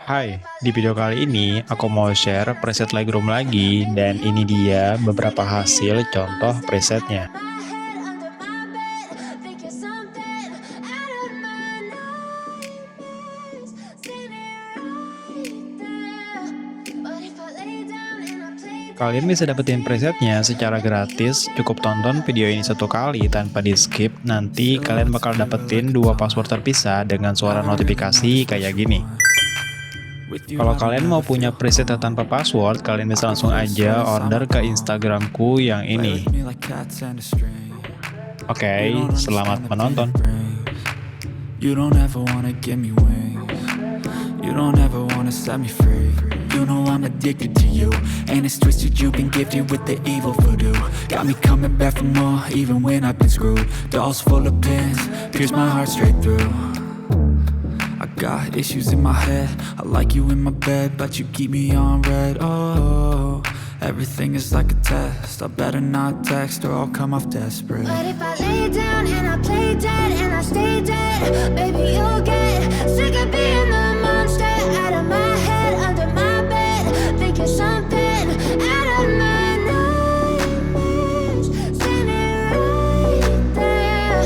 Hai, di video kali ini aku mau share preset Lightroom lagi dan ini dia beberapa hasil contoh presetnya. Kalian bisa dapetin presetnya secara gratis, cukup tonton video ini satu kali tanpa di skip, nanti kalian bakal dapetin dua password terpisah dengan suara notifikasi kayak gini. Kalau kalian mau punya preset tanpa password, kalian bisa langsung aja order ke Instagramku yang ini. Oke, selamat menonton. You don't ever wanna give me wings. You don't ever wanna set me free. You know I'm addicted to you, and it's twisted. You've been gifted with the evil voodoo. Got me coming back for more, even when I've been screwed. Dolls full of pins, pierce my heart straight through. I got issues in my head. I like you in my bed, but you keep me on red. Oh, everything is like a test. I better not text or I'll come off desperate. But if I lay down and I play dead and I stay dead, baby, you'll get sick of being the monster out of my head, under my bed, thinking something out of my nightmares, standing right there.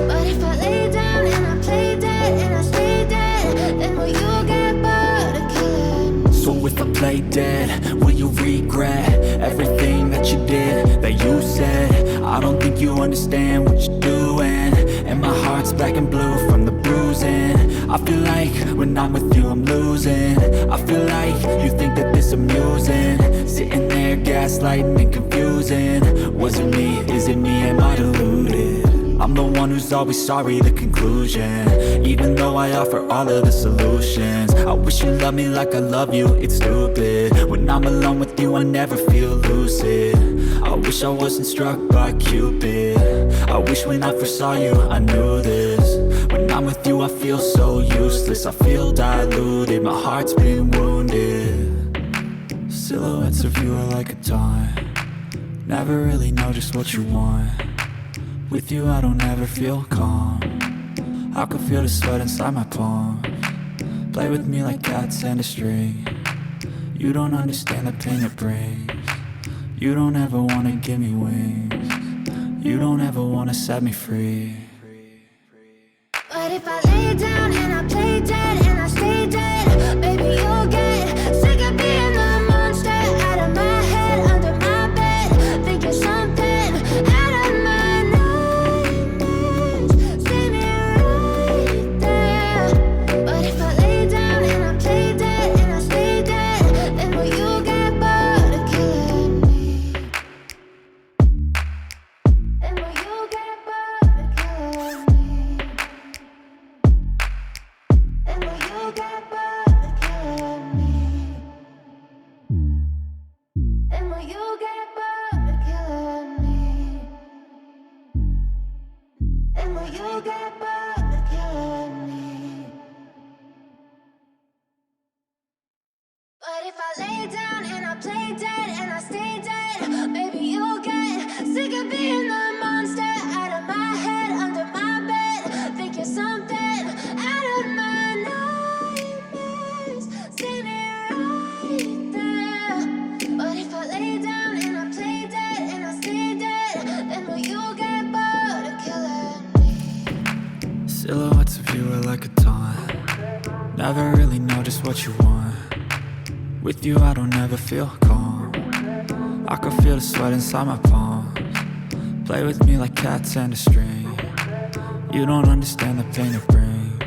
But if I lay down and I play dead and I stay dead, then will you get bored of killing me? So if I play dead, will you regret everything that you did, that you said? I don't think you understand what you're doing, and my heart's black and blue from the bruising. I feel like when I'm with you I'm losing. I feel like you think that this amusing, sitting there gaslighting and confusing. Was it me? Is it me? Am I deluded? I'm the one who's always sorry, the conclusion. Even though I offer all of the solutions, I wish you loved me like I love you, it's stupid. When I'm alone with you I never feel lucid. I wish I wasn't struck by Cupid. I wish when I first saw you I knew this. When I'm with you I feel so useless, I feel diluted, my heart's been wounded. Silhouettes of you are like a taunt. Never really know just what you want. With you I don't ever feel calm. I can feel the sweat inside my palm. Play with me like cats and a string. You don't understand the pain it brings. You don't ever wanna give me wings. You don't ever wanna set me free. But if I lay down and I play dead and I stay dead, baby, you'll get sick of being the monster out of my head, under my bed, thinking something out of my nightmares, standing right there. But if I lay down and I play dead and I stay dead, then will you get bored of killing me? Then will you get bored of killing me? Then will you get bored of killing me? Then will you get bored of killing me? Then will you get bored of killing me? But if I lay down and I play dead and I stay dead, baby, you'll get sick of being the monster out of my head, under my bed, thinking something out of my nightmares, standing right there. But if I lay down and I play dead and I stay dead, then will you get bored of killing me? Silhouettes of you are like a taunt. Never really know just what you want. With you I don't ever feel calm. I can feel the sweat inside my palm. Play with me like cats and a string. You don't understand the pain it brings.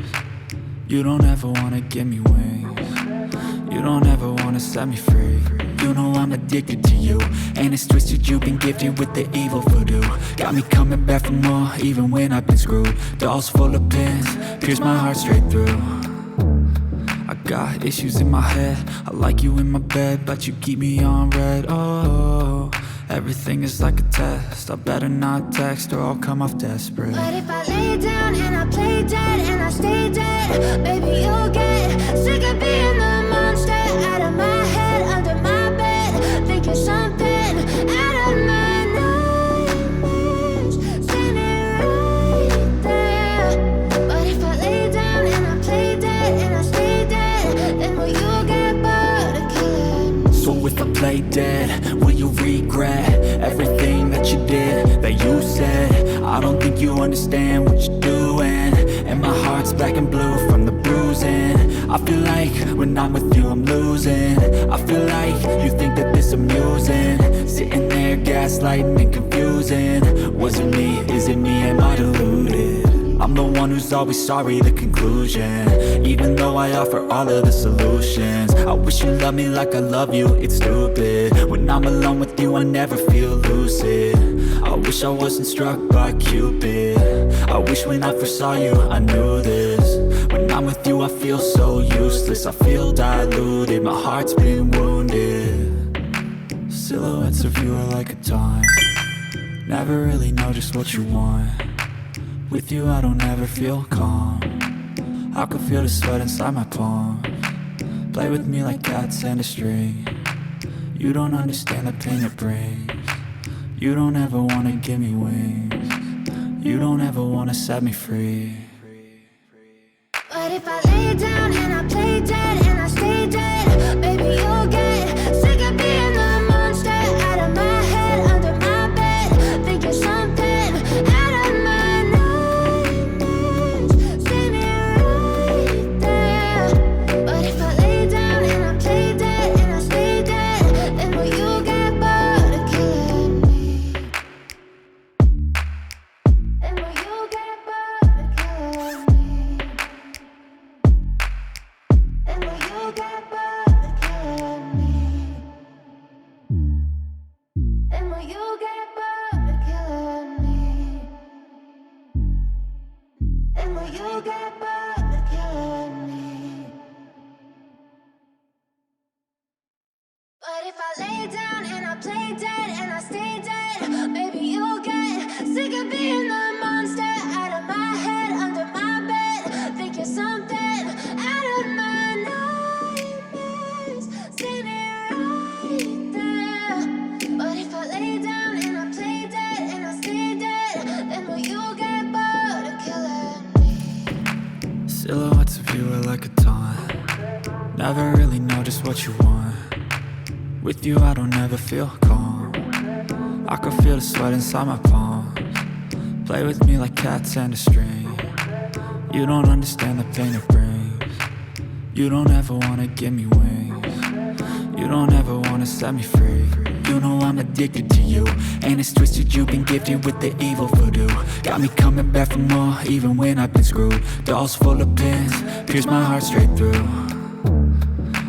You don't ever wanna give me wings. You don't ever wanna set me free. You know I'm addicted to you, and it's twisted. You've been gifted with the evil voodoo. Got me coming back for more, even when I've been screwed. Dolls full of pins, pierce my heart straight through. I got issues in my head. I like you in my bed, but you keep me on red. Oh, everything is like a test. I better not text or I'll come off desperate. But if I lay down and I play dead and I stay dead, baby, you'll get sick of being the monster out of my head, under my bed, thinking something out of my nightmares, standing right there. But if I lay down and I play dead and I stay dead, then will you play dead, will you regret everything that you did, that you said? I don't think you understand what you're doing, and my heart's black and blue from the bruising. I feel like when I'm with you I'm losing. I feel like you think that this amusing, sitting there gaslighting and confusing. Was it me? Is it me? Am I deluded? I'm the one who's always sorry, the conclusion. Even though I offer all of the solutions, I wish you loved me like I love you, it's stupid. When I'm alone with you I never feel lucid. I wish I wasn't struck by Cupid. I wish when I first saw you I knew this. When I'm with you I feel so useless, I feel diluted, my heart's been wounded. Silhouettes of you are like a taunt, never really know just what you want. With you I don't ever feel calm, I can feel the sweat inside my palms. Play with me like cats and a string. You don't understand the pain it brings. You don't ever wanna give me wings. You don't ever wanna set me free. But if I lay down and I play dead and I stay dead, baby you'll get sick of being the monster out of my head, under my bed, thinking something out of my nightmares. See me right there. But if I lay down and I play dead and I stay dead, then will you get bored of killing me? Then will you get bored of killing me? And will you get bored of killing me? And will you get bored of killing me? And will you get bored of killing me? But if I lay down and I play dead and I stay dead, baby you'll get sick of being the monster out of my head, under my bed, thinking something out of my nightmares. See me right there. But if I lay down and I play dead and I stay dead, then will you get bored of killing me? Silhouettes of you are like a taunt, never really know just what you want. With you I don't ever feel calm, I can feel the sweat inside my palms. Play with me like cats and a string. You don't understand the pain it brings. You don't ever wanna give me wings. You don't ever wanna set me free. You know I'm addicted to you, and it's twisted, you've been gifted with the evil voodoo. Got me coming back for more, even when I've been screwed. Dolls full of pins, pierce my heart straight through.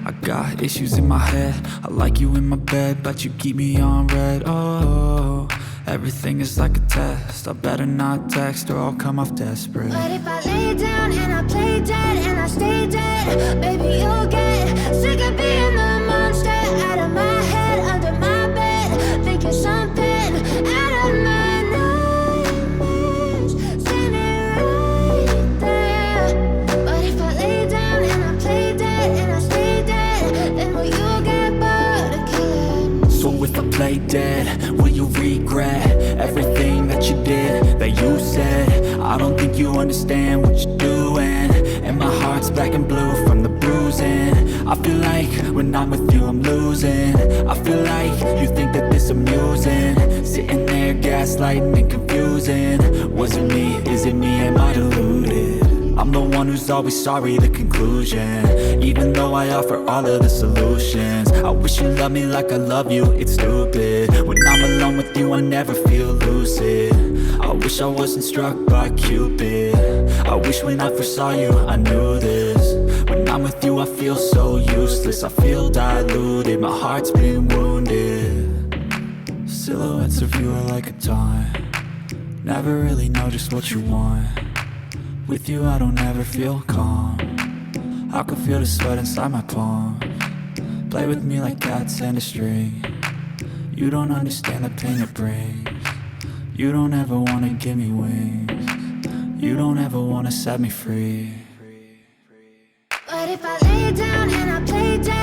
I got issues in my head, I like you in my bed, but you keep me on red. Oh, everything is like a test, I better not text or I'll come off desperate. But if I lay down and I play dead and I stay dead, baby you'll get sick of being the monster out of my head, under my bed, thinking something out of my nightmares. See me right there. But if I lay down and I play dead and I stay dead, then will you get bored of killing me? So if I play dead, will you regret everything that you did, that you said? I don't think you understand what you're doing, and my heart's black and blue from the bruising. I feel like when I'm with you I'm losing. I feel like you think that this amusing, sitting there gaslighting and confusing. Was it me? Is it me? Am I deluded? I'm the one who's always sorry, the conclusion. Even though I offer all of the solutions, I wish you loved me like I love you, it's stupid. When I'm alone with you I never feel lucid. I wish I wasn't struck by Cupid. I wish when I first saw you I knew this. When I'm with you I feel so useless, I feel diluted, my heart's been wounded. Silhouettes of you are like a taunt, never really know just what you want. With you I don't ever feel calm, I can feel the sweat inside my palms. Play with me like cats and a string. You don't understand the pain it brings. You don't ever wanna give me wings. You don't ever wanna set me free. But if I lay down and I play dead